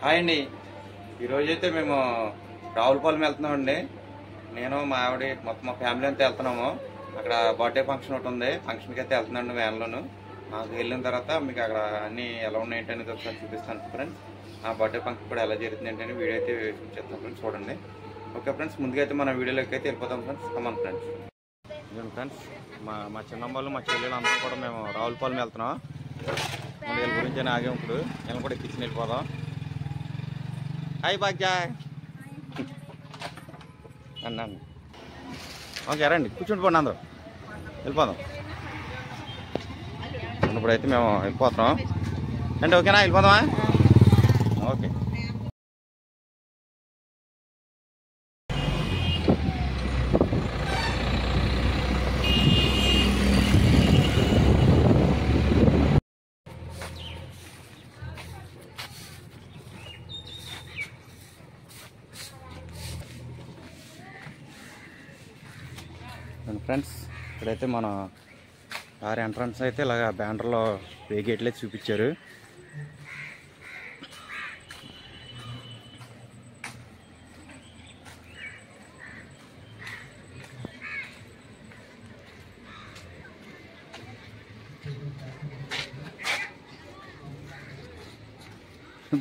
Hi అండి. ఈరోజైతే మేము రావులపాలెం వెళ్తున్నామండి. నేను మా ఆవిడ మొత్తం మా ఫ్యామిలీ అంతా వెళ్తున్నాము. అక్కడ బర్త్డే ఫంక్షన్ ఒకటి ఉంది. ఫంక్షన్కి అయితే వెళ్తున్నాండి వ్యాన్లోను. నాకు వెళ్ళిన తర్వాత మీకు అక్కడ అన్నీ ఎలా ఉన్నాయి ఏంటనేది ఒకసారి చూపిస్తాను ఫ్రెండ్స్. ఆ బర్త్డే ఫంక్షన్ కూడా ఎలా జరుగుతుంది ఏంటని వీడియో అయితే చూపిస్తాను ఫ్రెండ్స్, చూడండి. ఓకే ఫ్రెండ్స్, ముందుగా అయితే మన వీడియోలోకి అయితే వెళ్ళిపోతాం ఫ్రెండ్స్. Come on friends. ఇదిగోండి ఫ్రెండ్స్, మా చిన్నమ్మలు మా చెల్లెలు అందరూ కూడా మేము రావులపాలెం వెళ్తున్నాం. వీళ్ళ గురించి అని ఆగాం. ఇప్పుడు నేను కూడా కిచెన్ వెళ్ళిపోదాం. హాయ్ భాగ్య అన్నాను. ఓకే రండి, కూర్చుండి పోండి, అందరూ వెళ్ళిపోదాం. ఇప్పుడైతే మేము వెళ్ళిపోతున్నాం అంటే ఓకేనా, వెళ్ళిపోదామా? ఓకే. ఫ్రెండ్స్, ఇక్కడైతే మన కార్ ఎంట్రన్స్ అయితే ఇలాగ బ్యానర్లో వే గేట్లు అయితే చూపించారు.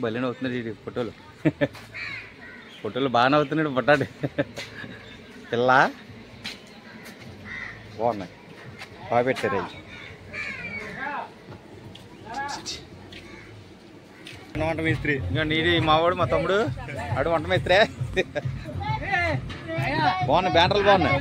బలిన అవుతున్నాడు ఫోటోలు ఫోటోలు బాగానే అవుతున్నాడు. పట్టాడు పిల్ల బాగున్నాయి, బాగా పెట్టారు. వంట మేస్త్రి నీది మావాడు, మా తమ్ముడు ఆడు వంట మేస్త్రే. బాగున్నాయి, బ్యానర్లు బాగున్నాయి.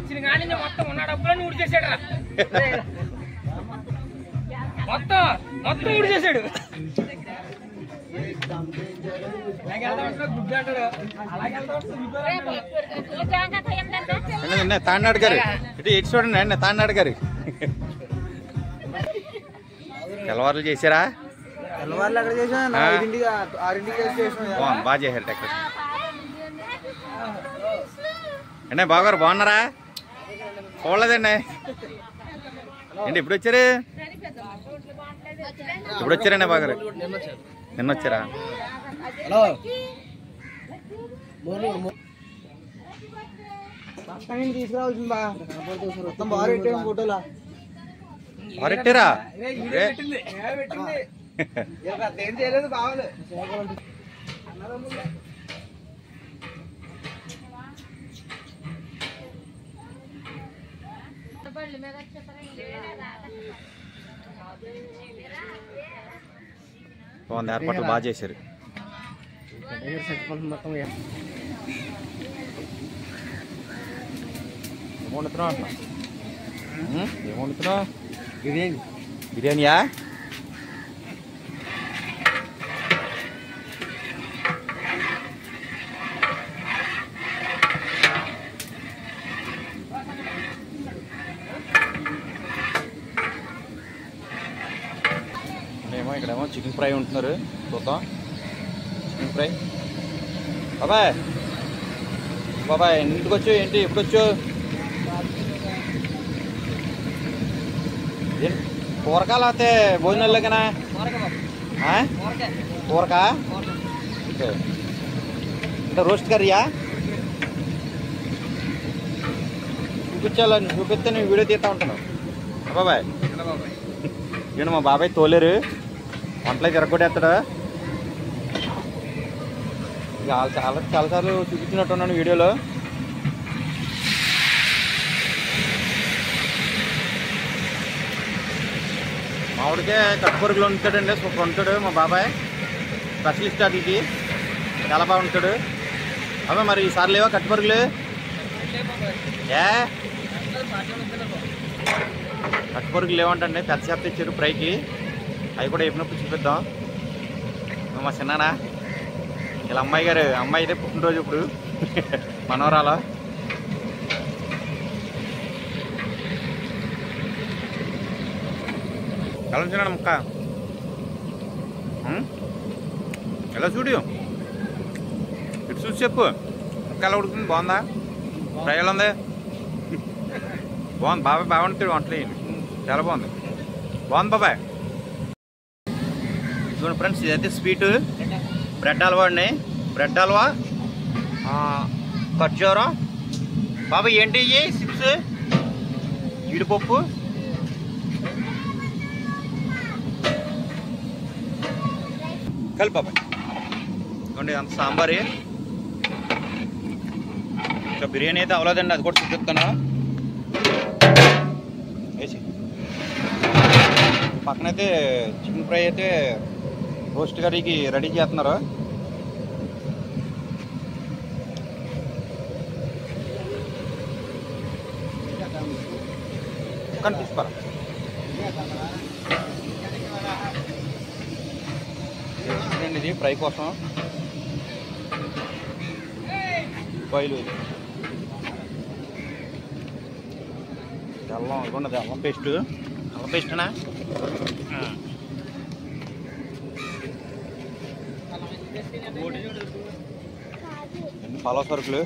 తాడినాడు గారు ఇటు ఎటు చూడండి అండి. తాడినాడు గారు తెల్లవారులు చేశారా? బాగా చేశారు డెకరేషన్ అండి. బాగారు బాగున్నారా? చూడలేదండి ఏంటి, ఎప్పుడు వచ్చారు? ఎప్పుడు వచ్చారండి బాగారు? నిన్న వచ్చారా? తీసుకురావాల్సిందా? బాగుంది, ఏర్పాట్లు బాగా చేశారు. ఏమండుతున్నావు అంటున్నా? ఏమండుతున్నావు? బిర్యానీ. బిర్యానీయా? ఇక్కడేమో చికెన్ ఫ్రై ఉంటున్నారు. చూద్దాం. Chicken fry. బాబాయ్ బాబాయ్ ఇంటికి వచ్చు ఏంటి, ఎప్పుడు వచ్చు? కూరకా లేకపోతే భోజనాల్లోకేనా? కూరకా? ఓకే. అంటే రోస్ట్ కర్రీయా? చూపించాలని చూపిస్తే నేను వీడియో తీస్తూ ఉంటాను. బాబాయ్ ఏంటి మా బాబాయ్ తోలేరు, వంటలో తిరగొట్టేస్తాడు. చాలాసార్లు చూపించినట్టున్నాను వీడియోలో. మామిడికే కట్టుపరుగులు ఉంటాడండి, సూపర్ ఉంటాడు మా బాబాయ్. స్పెషలిస్ట్ వాటికి చాలా బాగా ఉంటాడు. అవే మరి ఈసారి లేవా కట్టుపరుగులు? కట్టుపరుగులు లేవంటండి, పెద్ద చేప తెచ్చారు ఫ్రైకి. అవి కూడా ఎప్పుడప్పుడు చూపిద్దాం. మా చిన్నానా ఇలా అమ్మాయి గారు, అమ్మాయి అయితే పుట్టినరోజు ఇప్పుడు మనవరాల. ఎలా చిన్న ముక్క ఎలా చూడు, ఇటు చూసి చెప్పు. ముక్క ఎలా ఉడుకుతుంది? బాగుందా? ఫ్రై ఎలా ఉంది? బాగుంది. బాబాయ్ బాగుంటుంది వంటలు, చాలా బాగుంది. బాగుంది బాబాయ్. చూడండి ఫ్రెండ్స్, ఇదైతే స్వీటు బ్రెడ్ హల్వా అండి, బ్రెడ్ హల్వా, ఖర్జూరం. బాబా ఏంటి ఇవి చిప్స్, జీడిపప్పు, కలిపి బాబాయ్ ఇవ్వండి. అంత సాంబార్. ఇంకా బిర్యానీ అయితే అవ్వలేదండి, అది కూడా చూపిస్తాను. వేసి పక్కనైతే చికెన్ ఫ్రై అయితే రోస్ట్ కర్రీకి రెడీ చేస్తున్నారు. తీసుకోరా ఇది ఫ్రై కోసం బాయిలు అల్లం అనుకున్నది, అల్లం పేస్ట్నా పలావ్ సరుకులు.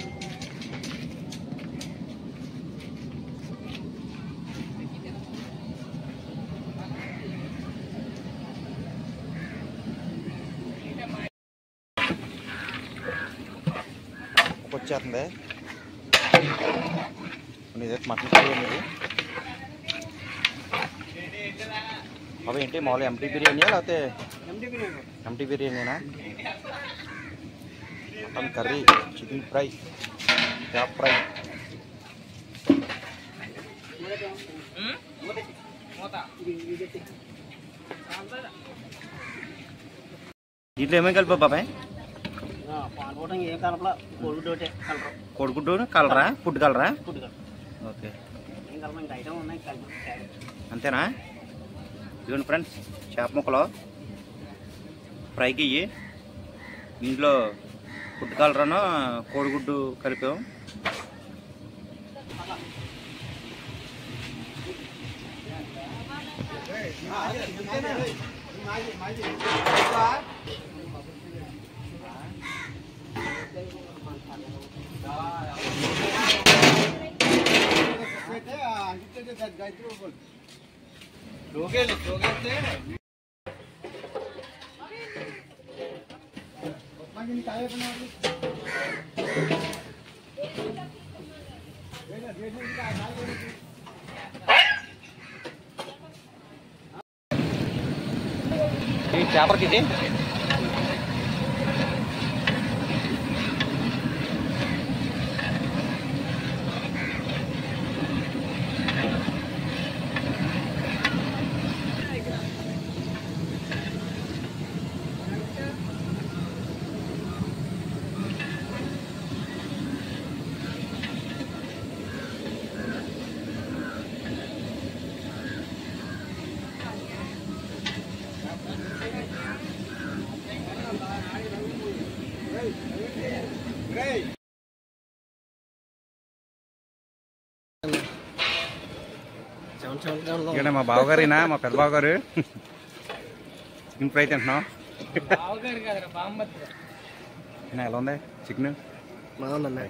వచ్చేస్తుంది ఇదైతే మటన్ కర్రీ అనేది. అవి ఏంటి మామూలు ఎంటీ బిర్యానీయా లేకపోతే ఎంటీ బిర్యానీనా? మటన్ కర్రీ, చికెన్ ఫ్రై, క్యాప్ ఫ్రై. దీంట్లో ఏమేమి కలిపా బాబాయ్? కోడిగుడ్డు కలరా, ఫుడ్ కలరా? ఓకే, అంతేనా? ఇదిగోండి ఫ్రెండ్స్, చేప ముక్కలు ఫ్రైకి ఇవి. దీంట్లో ఫుడ్ కలరాను కోడిగుడ్డు కలిపాం. ఈ చేపలకి ఇది ఇక్కడ మా బావగారినా, మా పెద్ద బావగారు చికెన్ ఫ్రై తింటున్నాం. ఎలా ఉంది చికెన్? బాగుందండి,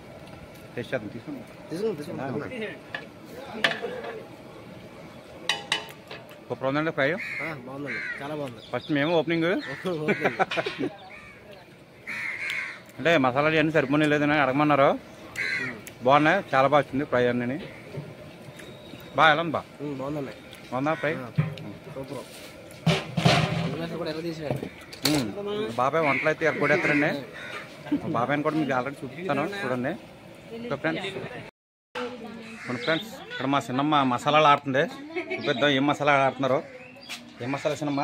టేస్ట్ చేద్దాం. తీసుకున్నాం సూపర్ ఉందండి ఫ్రై. బాగుందండి, చాలా బాగుంది. ఫస్ట్ మేము ఓపెనింగ్ అంటే మసాలాలు అన్నీ సరిపోయి లేదని అడగమన్నారు. బాగున్నాయి, చాలా బాగా వచ్చింది ఫ్రై అన్నీ. బాగా ఎలా ఉంది? బాగుందండి. బాగుందా ఫ్రై? బాబాయ్ వంటలు అయితే ఎరగొడేస్తారండి. బాబాయ్ని కూడా మీకు ఆల్రెడీ చూపిస్తాను, చూడండి. ఫ్రెండ్స్, ఇక్కడ మా చిన్నమ్మ మసాలాలు ఆడుతుంది. చూపిద్దాం ఏం మసాలా ఆడుతున్నారు. ఏం మసాలా చిన్నమ్మ?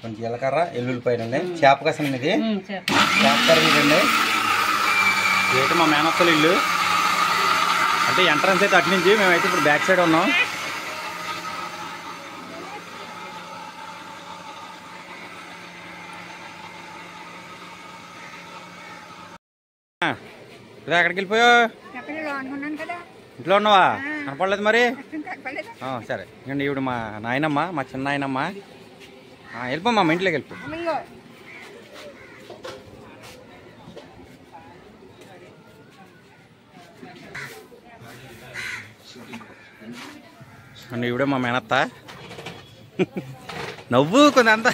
కొంచెం జీలకర్ర, ఎల్లుల్లిపాయలండి. చేప కసం ఇది, చేప కర్రీ అండి. ఏంటి మా మేనత్తల ఇల్లు అంటే ఎంట్రన్స్ అయితే అటు నుంచి, మేమైతే ఇప్పుడు బ్యాక్ సైడ్ ఉన్నాం. ఇదే ఎక్కడికి వెళ్ళిపోయావు? ఇంట్లో ఉన్నావా? కనపడలేదు మరి. సరే ఇంకండి, ఇవిడు మా నాయనమ్మ, మా చిన్న నాయనమ్మ. వెళ్ళిపోమ్మా, మా ఇంట్లోకి వెళ్ళిపో. అండి ఇవిడే మా మేనత్త. నవ్వు కొంత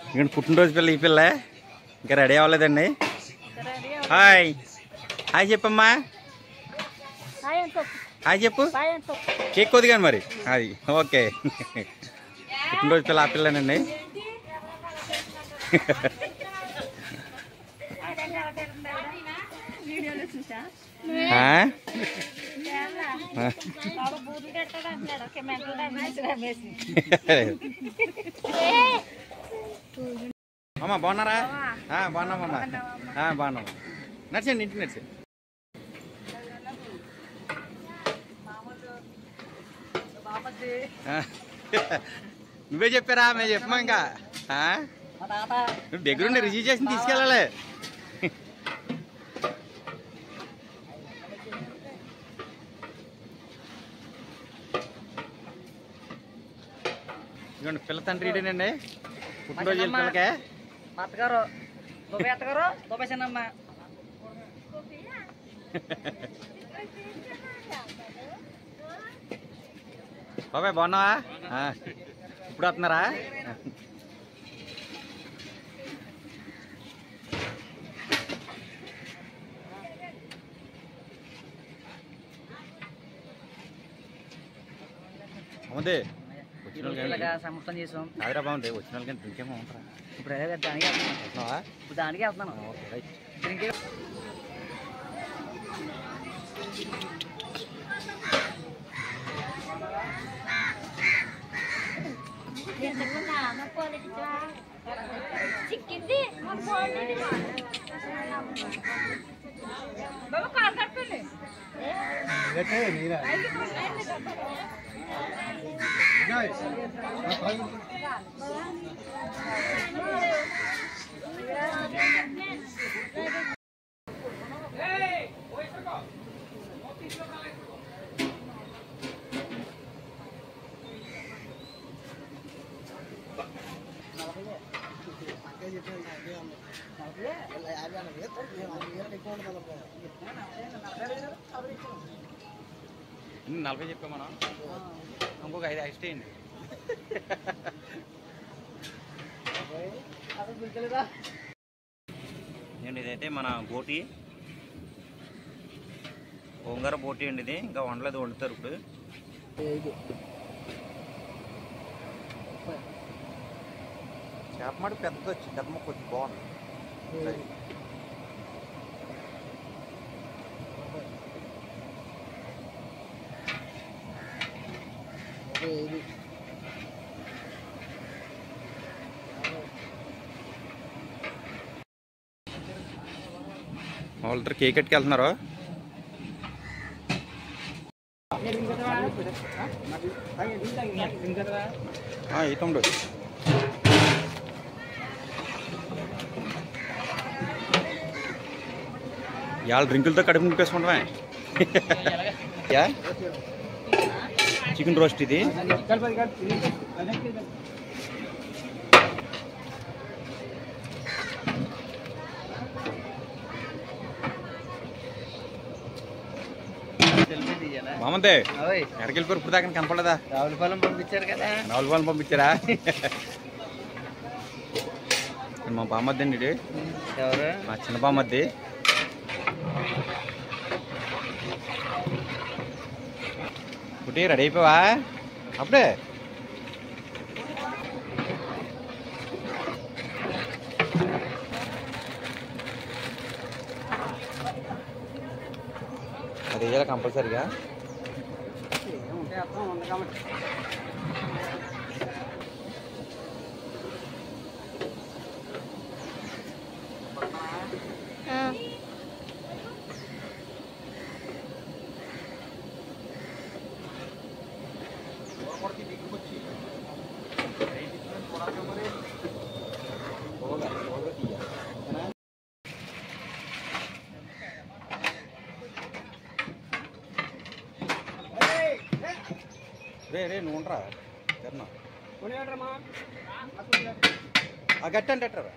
ఇక్కడ పుట్టినరోజు పిల్ల ఈ పిల్ల ఇంకా రెడీ అవ్వలేదండి. హాయ్ హాయ్ చెప్పమ్మా. హాయ్ చెప్పు. కేక్ కొద్ది కానీ మరి అది ఓకే. పుట్టినరోజు పిల్ల ఆ పిల్లనండి. అమ్మా బాగున్నారా? బాగున్నామమ్మా బాగున్నామా. నడిచండి ఇంటికి నడిచండి. నువ్వే చెప్పారా? మేము చెప్పమా ఇంకా నువ్వు దగ్గరుండి రిసీవ్ చేసి తీసుకెళ్ళాలి. ఇదిగోండి పిల్ల తండ్రి ఇదేనండి పుట్టినరోజు పిల్లకే. అత్తగారు అత్తగారు దోపేసానమ్మా. బాబాయ్ బాగున్నావా? ఇప్పుడు వస్తున్నారా? అవుంది సమర్థం చేసాం. ఆవిరా బాగుంది. వచ్చిన వాళ్ళకి డ్రింకేమో ఉంటారా? ఇప్పుడు దానికి వెళ్తున్నాను. ఇప్పుడు దానికి వెళ్తున్నాను. Okay right. డ్రింకే చిక్కింది బాబా కాల్ కట్టండి. నలభై చెప్పాం మనం. ఇంకొక 5 ఎక్స్ట్రా అయింది. నేను ఇదైతే మన బోటి గోంగూర బోటి అండి. ఇది ఇంకా వండలేదు, వండుతారు ఇప్పుడు. చేప మాట పెద్దది వచ్చి పెద్ద మొక్క వచ్చి బాగుంది. వాళ్ళతో కేక్ కట్టుకు వెళ్తున్నారు. ఈ తమ్ముడు ఇవాళ డ్రింకులతో కడుపు నింపేసుకుంటామే. చికెన్ రోస్ట్ ఇది. మామంతే ఎక్కడికి వెళ్ళిపోయారు? ఇప్పుడు దాకా కనపడలేదా? రావులపాలెం పంపించారు కదా. రావులపాలెం పంపించారా? మా బామ్మద్ది అండి ఇది. ఎవరు? మా చిన్న బామ్మద్ది. కుట్టి రెడీ అయిపోవా అప్పుడే? అది వేయాలి కంపల్సరీగా. రే రే నువ్వు ఉండరా కర్ణ గట్టి అంటే అట్టరా.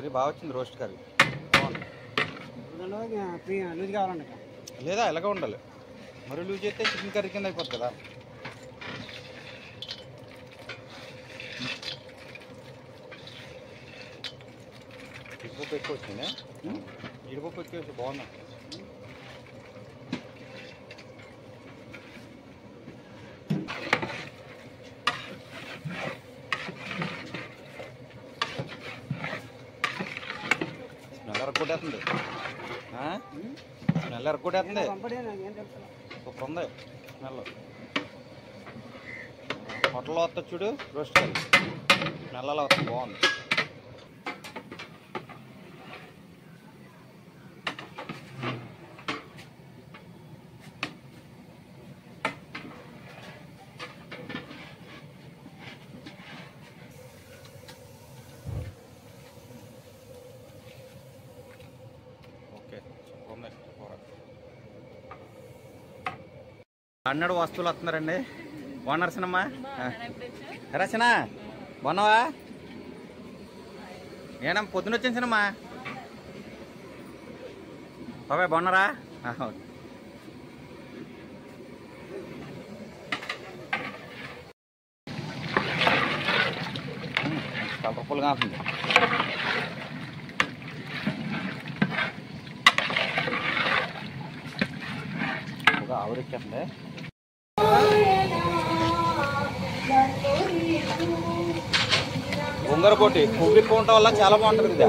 కర్రీ బాగా వచ్చింది, రోస్ట్ కర్రీ లూజ్ కావాలండి. లేదా ఇలాగే ఉండాలి, మరి లూజ్ అయితే చికెన్ కర్రీ కింద అయిపోతుంది కదా. జీడిపప్పు ఎక్కువ వచ్చింది, జీడిపప్పు ఎక్కువ వచ్చి బాగుంది. స్మెల్ ఎరగొట్టేస్తుంది, స్మెల్ ఎరగొట్టేస్తుంది, సూపర్ ఉంది స్మెల్. హోటల్లో వస్తుంది చూడు రోస్ట్ స్మెల్ అలా వస్తుంది, బాగుంది. అన్నాడు వస్తువులు వస్తున్నారండి. బాగున్నారు సినమ్మా, రచన బాగున్నావా? ఏనమ్మా పొద్దున వచ్చింది సినమ్మా, బాబాయ్ బాగున్నారా? కలర్ఫుల్గా ఉంటుంది. ఆవిరిచ్చేస్తుంది. గొంగర పోటీ కొవ్వు ఎక్కువ ఉండటం వల్ల చాలా బాగుంటుంది కదా,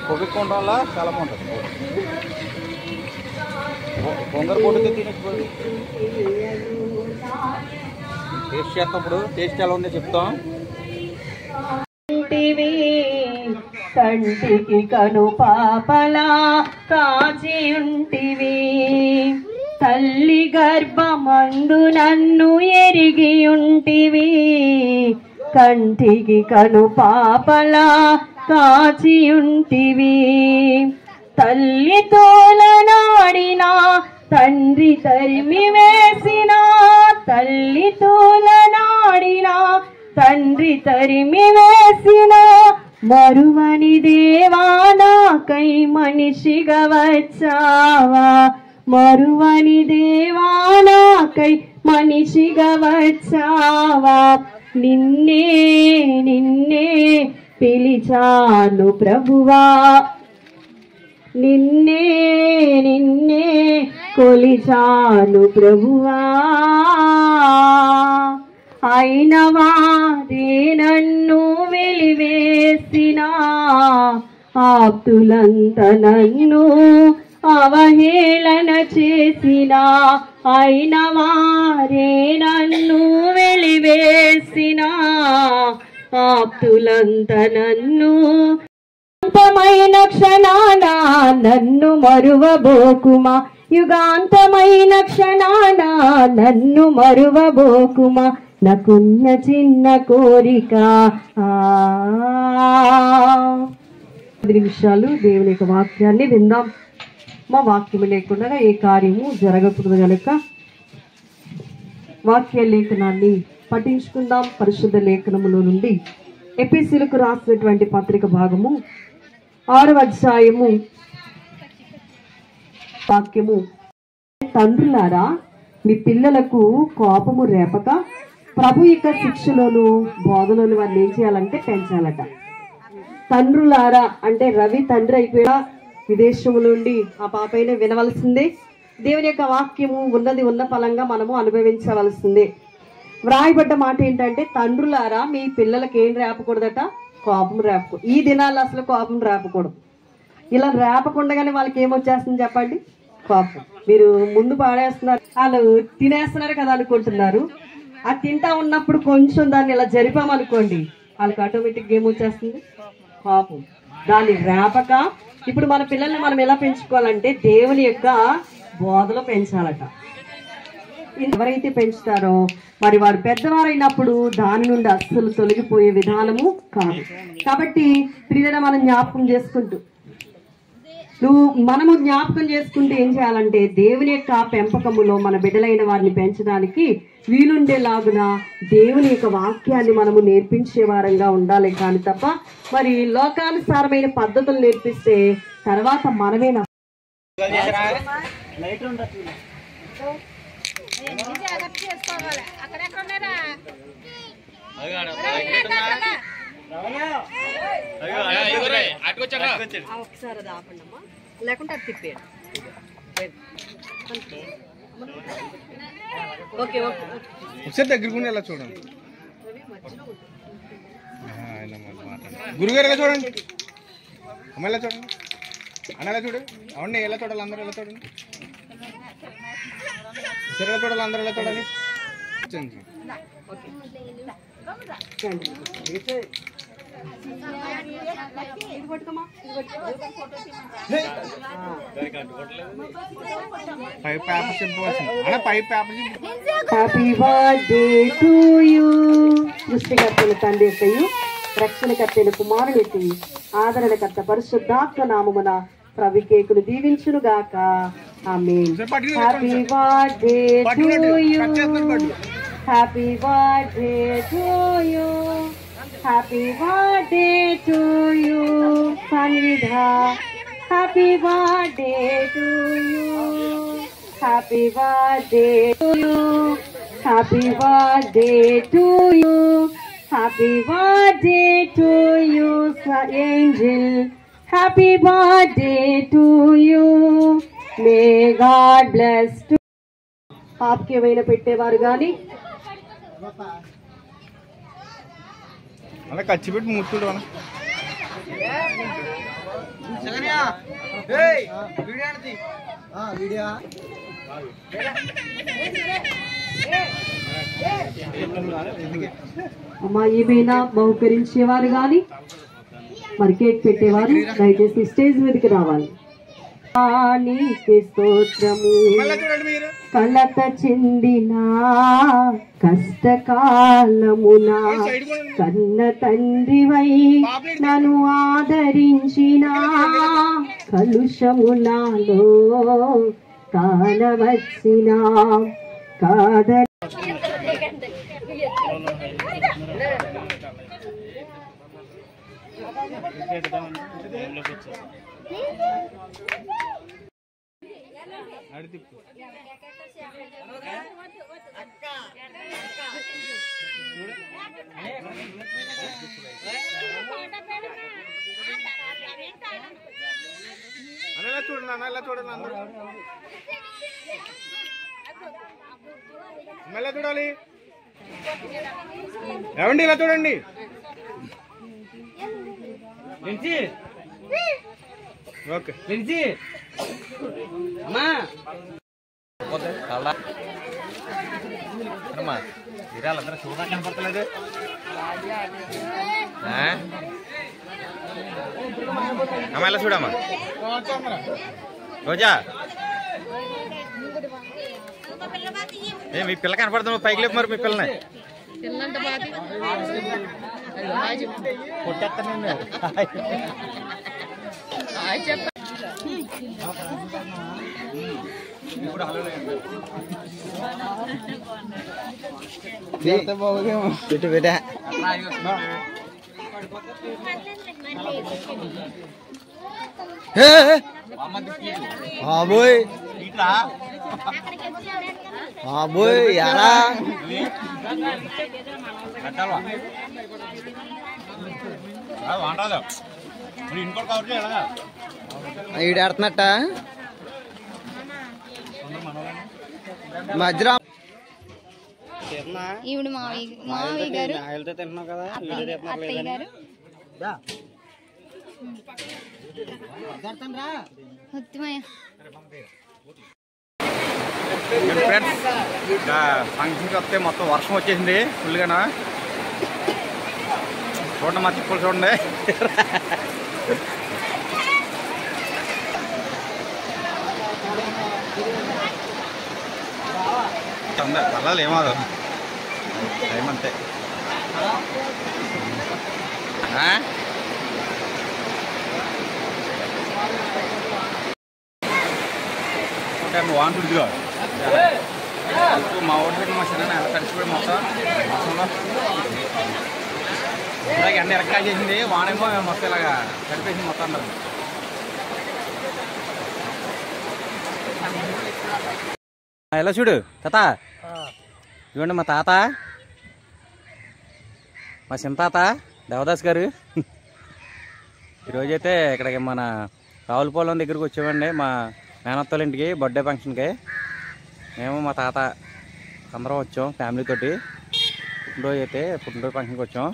కొవ్వు ఎక్కువ ఉండటం వల్ల చాలా బాగుంటుంది. గొంగర పోటీతో తినేసిపోయి టేస్ట్ చేస్తాం. టేస్ట్ ఎలా ఉందో చెప్తాం. కంటికి కను పాపలా కాచి ఉంటివి, తల్లి గర్భమందు నన్ను ఎరిగి ఉంటివి. కంటికి కను పాపలా కాచి ఉంటివి, తల్లి తోలనాడిన తండ్రి తరిమి వేసిన, తల్లి తోలనాడిన తండ్రి తరిమి వేసిన, మరువని దేవా నాకై మనిషిగా వచ్చావా, మరువని దేవా నాకై మనిషిగా వచ్చావా. నిన్నే నిన్నే పిలిచాను ప్రభువా, నిన్నే నిన్నే కొలిచాను ప్రభువా. అయిన వారే నన్ను వెలివేసిన, ఆప్తులంత నన్ను అవహేళన చేసిన, అయిన వారే నన్ను వెలివేసిన, ఆప్తులంత నన్ను. యుగాంతమైన క్షణాన నన్ను మరువబోకుమా, యుగాంతమైన క్షణాన నన్ను మరువబోకుమా. నాకున్న చిన్న కోరిక 10 నిమిషాలు దేవుని యొక్క వాక్యాన్ని విందాం. మా వాక్యము లేకుండా ఏ కార్యము జరగకూడదు కనుక వాక్య లేఖనాన్ని పఠించుకుందాం. పరిశుద్ధ లేఖనములో నుండి ఎఫెసీయులకు రాసినటువంటి పత్రిక భాగము 6వ అధ్యాయము వాక్యము. తండ్రులారా మీ పిల్లలకు కోపము రేపక ప్రభు యొక్క శిక్షలోను బోధనలు వారిని ఏం చేయాలంటే పెంచాలట. తండ్రులారా అంటే రవి తండ్రి అయిపోయినా విదేశము నుండి ఆ పాపైనా వినవలసిందే. దేవుని యొక్క వాక్యము ఉన్నది ఉన్న ఫలంగా మనము అనుభవించవలసిందే. వ్రాయబడ్డ మాట ఏంటంటే తండ్రులారా మీ పిల్లలకి ఏం రేపకూడదట, కోపం రేపకూడదు. ఈ దినాల్లో అసలు కోపం రేపకూడదు. ఇలా రేపకుండగానే వాళ్ళకి ఏమొచ్చేస్తుంది చెప్పండి, కోపం. మీరు ముందు పాడేస్తున్నారు, వాళ్ళు తినేస్తున్నారు కదా అనుకుంటున్నారు. ఆ తింటా ఉన్నప్పుడు కొంచెం దాన్ని ఇలా జరిపామనుకోండి, వాళ్ళకి ఆటోమేటిక్గా ఏమొచ్చేస్తుంది, కోపం. దాన్ని రేపక ఇప్పుడు మన పిల్లల్ని మనం ఎలా పెంచుకోవాలంటే దేవుని యొక్క బోధలో పెంచాలట. ఎవరైతే పెంచుతారో మరి వారు పెద్దవారైనప్పుడు దాని నుండి అస్సలు తొలగిపోయే విధానము కాదు. కాబట్టి ప్రియన మనం జ్ఞాపకం చేసుకుంటూ మనము జ్ఞాపకం చేసుకుంటే ఏం చేయాలంటే దేవుని యొక్క పెంపకములో మన బిడ్డలైన వారిని పెంచడానికి వీలుండేలాగున దేవుని యొక్క వాక్యాన్ని మనము నేర్పించే వారంగా ఉండాలి. కానీ తప్ప మరి లోకానుసారమైన పద్ధతులు నేర్పిస్తే తర్వాత మనమే ఒకసారి అది ఆపండి అమ్మా, లేకుంటే అది తిప్పేయండి. ఓకే ఓకే ఒకసారి దగ్గరకుండా ఎలా చూడండి, గురుగారు ఎలా చూడండి, అమ్మ ఎలా చూడండి, అన్న ఎలా చూడు, అవునండి ఎలా చూడాలి, అందరూ ఎలా చూడండి, సరే ఎలా చూడాలి, అందరూ ఎలా చూడాలి. Happy birthday to you. సృష్టికర్తల తండ్రి ఎత్తయు, రక్షణకర్తైన కుమారుడు ఎత్తయు, ఆదరణకర్త పరిశుద్ధాత్మ నామమున ప్రభు కేకును దీవించును గాక. ఆమేన్. Happy birthday to you, happy birthday to you, happy birthday to you Sanvidha, happy birthday to you, happy birthday to you, happy birthday to you, happy birthday to you angel, happy birthday to you, may God bless to. పాపకి ఏమైనా పెట్టేవారు కానీ అలా ఖర్చు పెట్టి మూర్తుడు అన్న అమ్మా ఏమైనా బహుకరించేవారు కానీ మరి కేక్ పెట్టేవారు దయచేసి స్టేజ్ మీదకి రావాలి. నీకే స్తోత్రము, కలత చెందిన కష్టకాలమున కన్న తండ్రివై నన్ను ఆదరించిన కలుషమునాలో కానవచ్చిన కాద అన్నలా చూడండి, అన్నలా చూడండి, అందరూ ఎలా చూడాలి, ఏమండి ఇలా చూడండి. ఓకే అమ్మా మీరాళ్ళందరూ చూడడానికి కనపడతలేదు. అమ్మ ఎలా చూడమ్మా, రోజా ఏ మీ పిల్ల కనపడుతుంది, పైకి లేపు మరి మీ పిల్లని కొట్టేస్తానండి. ఇటు పెట్టా బాబోయ్ బాబోయ్ యారా ఈడాడుతున్నట్ట మధ్యలో ఈవిడ మావి గారు అత్తయ్య గారు ఫ్రెండ్స్ ఫంక్షన్కి వస్తే మొత్తం వర్షం వచ్చేసింది ఫుల్గానా. చూడండి మా తిప్పులు చూడండి. పర్లేదు ఏమాదు టైం అంతే. అంటే వాన్ తుడిదిగా మా ఊరి మా చిన్న ఎలా తడిచిపోయి మొత్తం వర్షంలో ఇలాగ ఎండ ఎరకాయ చేసింది వానేమో మొత్తం ఇలాగా తడిపేసింది మొత్తం అందరం. ఎలా చూడు తాత, ఇవ్వండి మా తాత, మా చిన్న తాత దేవదాస్ గారు. ఈరోజైతే ఇక్కడికి మన రావులపాలెం దగ్గరికి వచ్చామండి మా మేనత్తోళ్ళ ఇంటికి బర్త్డే ఫంక్షన్కి. మేము మా తాత అందరం వచ్చాం ఫ్యామిలీతోటి. పుట్టినరోజు ఫంక్షన్కి వచ్చాం.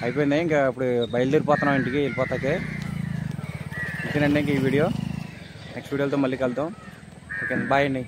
అయిపోయింది, ఇంకా ఇప్పుడు బయలుదేరిపోతున్నాం ఇంటికి వెళ్ళిపోతాకే. ఇంకేనండి ఇంక ఈ వీడియో నెక్స్ట్ వీడియోతో మళ్ళీ కలుద్దాం. ఓకే బాయ్ అండి.